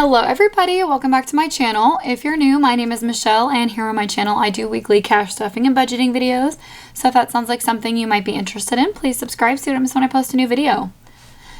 Hello everybody, welcome back to my channel. If you're new, my name is Michelle and here on my channel I do weekly cash stuffing and budgeting videos. So if that sounds like something you might be interested in, please subscribe so you don't miss when I post a new video.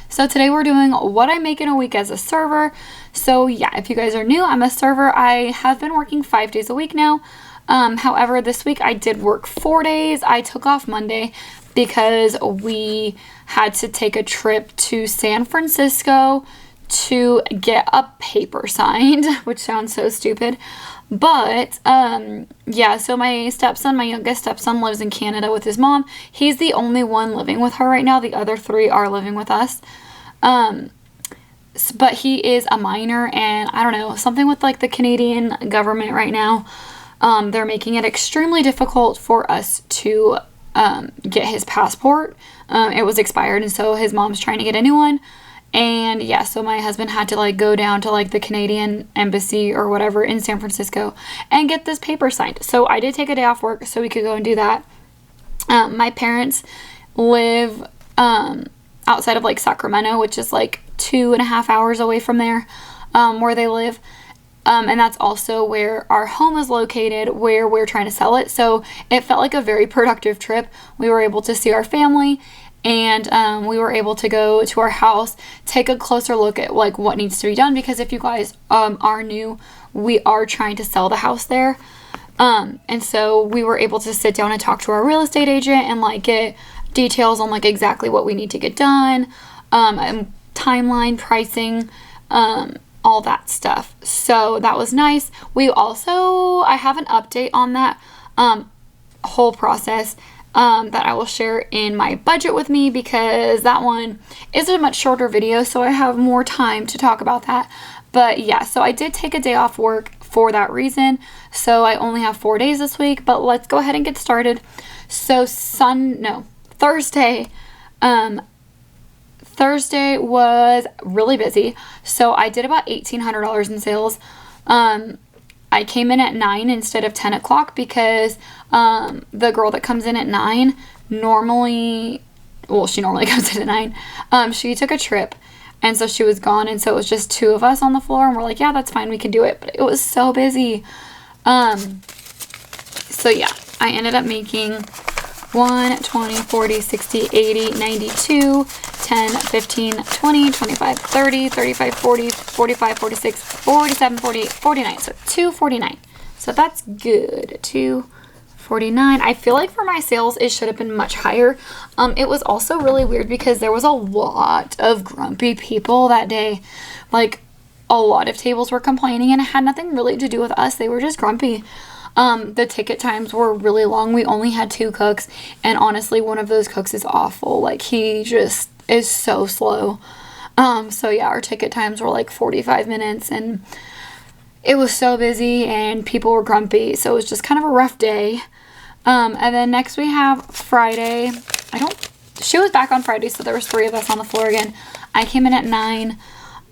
So today we're doing what I make in a week as a server. So yeah, if you guys are new, I'm a server. I have been working 5 days a week now. However, this week I did work 4 days. I took off Monday because we had to take a trip to San Francisco to get a paper signed, which sounds so stupid. But yeah, so my youngest stepson lives in Canada with his mom. He's the only one living with her right now. The other 3 are living with us. But he is a minor, and I don't know, something with like the Canadian government right now. They're making it extremely difficult for us to get his passport. It was expired, and so his mom's trying to get a new one. And yeah, so my husband had to like go down to like the Canadian embassy or whatever in San Francisco and get this paper signed. So I did take a day off work so we could go and do that. My parents live outside of like Sacramento, which is like 2.5 hours away from there, where they live. And that's also where our home is located, where we're trying to sell it. So it felt like a very productive trip. We were able to see our family, and we were able to go to our house, take a closer look at like what needs to be done, because if you guys are new, we are trying to sell the house there. And so we were able to sit down and talk to our real estate agent and like get details on like exactly what we need to get done, and timeline, pricing, all that stuff. So that was nice. I have an update on that whole process that I will share in my budget with me, because that one is a much shorter video, so I have more time to talk about that. But yeah, so I did take a day off work for that reason, so I only have 4 days this week. But let's go ahead and get started. So Thursday was really busy. So I did about $1,800 in sales. I came in at 9 instead of 10 o'clock because the girl that comes in at 9 she normally comes in at 9. She took a trip, and so she was gone, and so it was just 2 of us on the floor, and we're like, yeah, that's fine, we can do it. But it was so busy. So yeah, I ended up making 1, 20, 40, 60, 80, 92, 10, 15, 20, 25, 30, 35, 40, 45, 46, 47, 48, 49. So $249. So that's good. $249. I feel like for my sales, it should have been much higher. It was also really weird because there was a lot of grumpy people that day. Like, a lot of tables were complaining, and it had nothing really to do with us. They were just grumpy. The ticket times were really long. We only had 2 cooks, and honestly, one of those cooks is awful. Like, he just is so slow. So yeah, our ticket times were like 45 minutes, and it was so busy, and people were grumpy, so it was just kind of a rough day. And then next we have Friday. She was back on Friday, so there was 3 of us on the floor again. I came in at 9.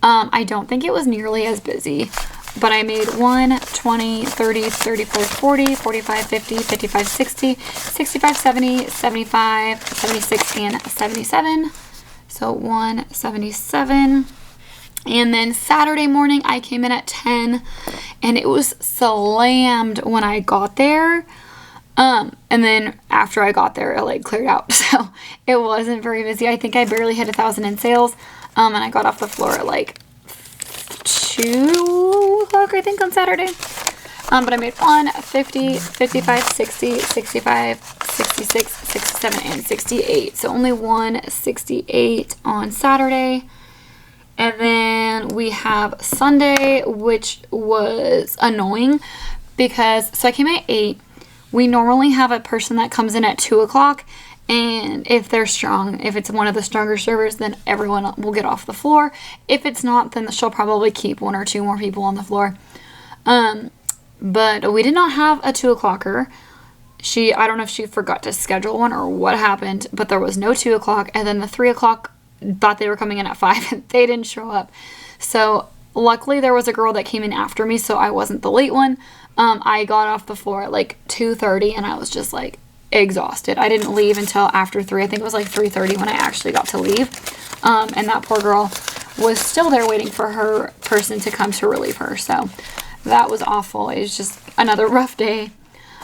I don't think it was nearly as busy, but I made 1, 20, 30, 35, 40, 45, 50, 55, 60, 65, 70, 75, 76, and 77. So 177. And then Saturday morning, I came in at 10, and it was slammed when I got there. And then after I got there, it like cleared out. So it wasn't very busy. I think I barely hit 1,000 in sales. And I got off the floor at like 2 o'clock, I think, on Saturday. But I made 1, 50, 55, 60, 65, 66, 67, and 68. So only 168 on Saturday. And then we have Sunday, which was annoying because, so I came in at 8. We normally have a person that comes in at 2 o'clock. And if they're strong, if it's one of the stronger servers, then everyone will get off the floor. If it's not, then she'll probably keep 1 or 2 more people on the floor. But we did not have a 2 o'clocker. I don't know if she forgot to schedule one or what happened, but there was no 2 o'clock. And then the 3 o'clock thought they were coming in at 5 and they didn't show up. So luckily there was a girl that came in after me, so I wasn't the late one. I got off the floor at like 2:30, and I was just like exhausted. I didn't leave until after 3. I think it was like 3:30 when I actually got to leave. And that poor girl was still there waiting for her person to come to relieve her. So that was awful. It was just another rough day.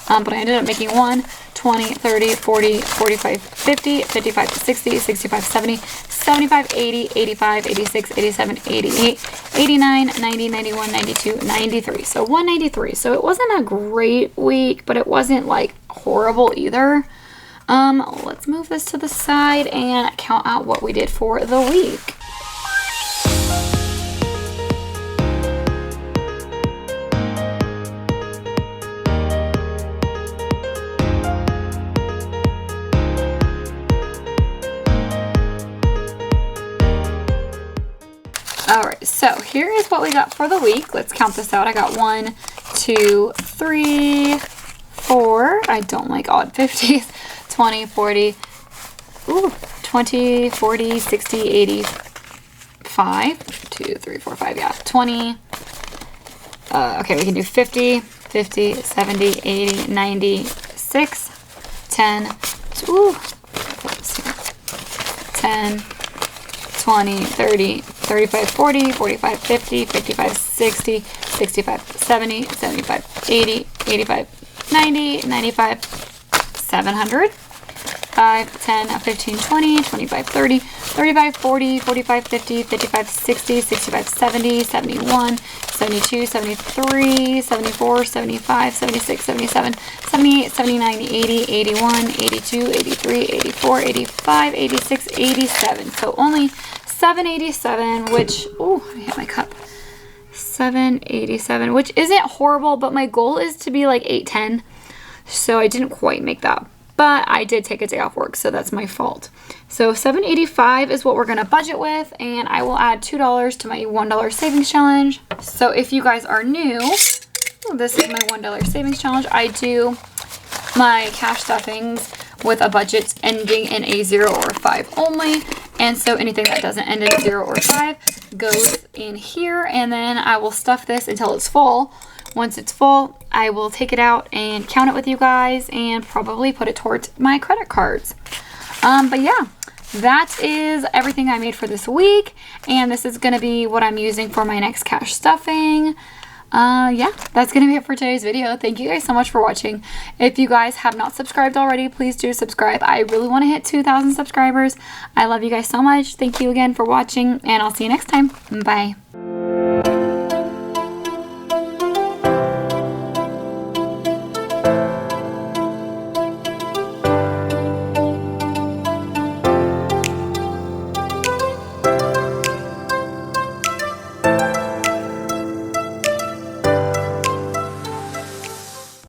But I ended up making 1, 20, 30, 40, 45, 50, 55, 60, 65, 70, 75, 80, 85, 86, 87, 88, 89, 90, 91, 92, 93. So 193. So it wasn't a great week, but it wasn't like horrible either. Let's move this to the side and count out what we did for the week. Alright, so here is what we got for the week. Let's count this out. I got 1, 2, 3, 4. I don't like odd 50s. 20, 40, 20, 40, 60, 85. 2, 3, 4, 5, yeah. 20. Okay, we can do 50, 50, 70, 80, 96, 10. 10. 20, 30, 35, 40, 45, 50, 55, 60, 65, 70, 75, 80, 85, 90, 95, 700, 5, 10, 15, 20, 25, 30, 35, 40, 45, 50, 55, 60, 65, 70, 71, 72, 73, 74, 75, 76, 77, 78, 79, 80, 81, 82, 83, 84, 85, 86, 87. So only 787, which, I hit my cup. 787, which isn't horrible, but my goal is to be like 810. So I didn't quite make that. But I did take a day off work, so that's my fault. So $7.85 is what we're going to budget with, and I will add $2 to my $1 savings challenge. So if you guys are new, this is my $1 savings challenge. I do my cash stuffings with a budget ending in a 0 or 5 only. And so anything that doesn't end in 0 or 5 goes in here, and then I will stuff this until it's full. Once it's full, I will take it out and count it with you guys and probably put it towards my credit cards. But yeah, that is everything I made for this week. And this is going to be what I'm using for my next cash stuffing. Yeah, that's going to be it for today's video. Thank you guys so much for watching. If you guys have not subscribed already, please do subscribe. I really want to hit 2,000 subscribers. I love you guys so much. Thank you again for watching, and I'll see you next time. Bye.